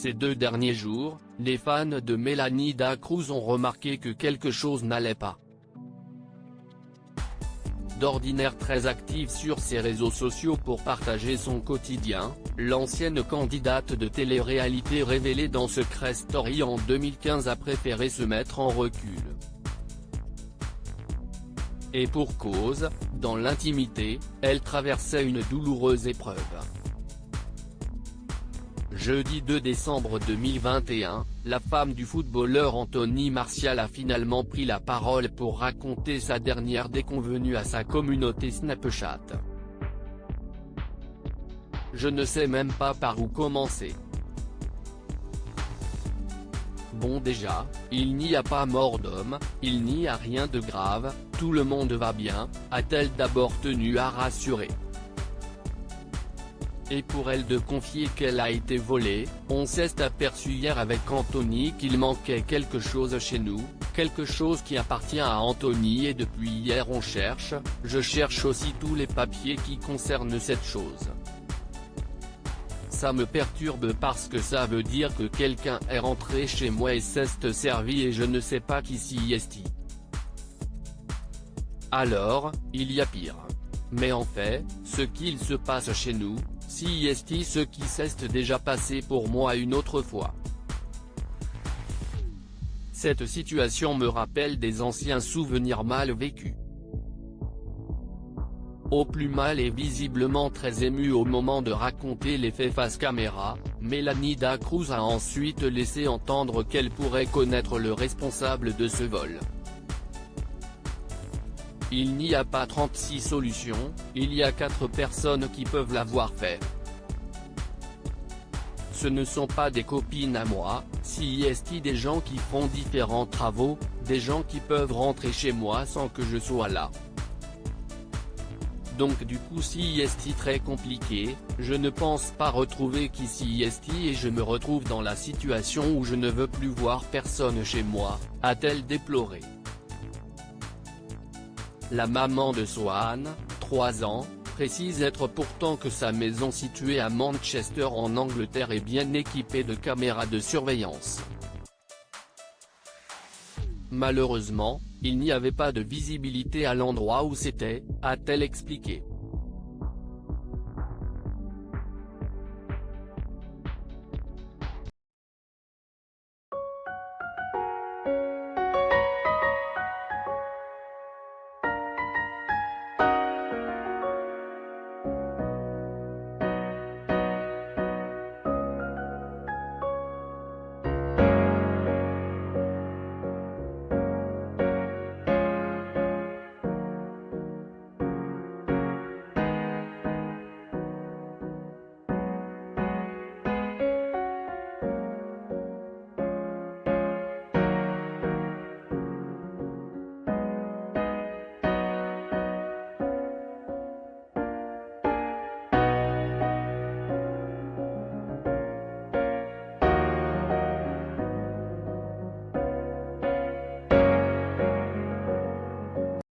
Ces 2 derniers jours, les fans de Melanie Dacruz ont remarqué que quelque chose n'allait pas. D'ordinaire très active sur ses réseaux sociaux pour partager son quotidien, l'ancienne candidate de télé-réalité révélée dans Secret Story en 2015 a préféré se mettre en recul. Et pour cause, dans l'intimité, elle traversait une douloureuse épreuve. Jeudi 2 décembre 2021, la femme du footballeur Anthony Martial a finalement pris la parole pour raconter sa dernière déconvenue à sa communauté Snapchat. Je ne sais même pas par où commencer. Bon déjà, il n'y a pas mort d'homme, il n'y a rien de grave, tout le monde va bien, a-t-elle d'abord tenu à rassurer. Et pour elle de confier qu'elle a été volée, on s'est aperçu hier avec Anthony qu'il manquait quelque chose chez nous, quelque chose qui appartient à Anthony et depuis hier je cherche aussi tous les papiers qui concernent cette chose. Ça me perturbe parce que ça veut dire que quelqu'un est rentré chez moi et s'est servi et je ne sais pas qui s'y est. Alors, il y a pire. Mais en fait, ce qu'il se passe chez nous, si est ce qui s'est déjà passé pour moi une autre fois. Cette situation me rappelle des anciens souvenirs mal vécus. Au plus mal et visiblement très émue au moment de raconter les faits face caméra, Melanie Dacruz a ensuite laissé entendre qu'elle pourrait connaître le responsable de ce vol. Il n'y a pas 36 solutions, il y a 4 personnes qui peuvent l'avoir fait. Ce ne sont pas des copines à moi, si est des gens qui font différents travaux, des gens qui peuvent rentrer chez moi sans que je sois là. Donc du coup si est très compliqué, je ne pense pas retrouver qui si est et je me retrouve dans la situation où je ne veux plus voir personne chez moi, a-t-elle déploré. La maman de Swan, 3 ans, précise être pourtant que sa maison située à Manchester en Angleterre est bien équipée de caméras de surveillance. Malheureusement, il n'y avait pas de visibilité à l'endroit où c'était, a-t-elle expliqué.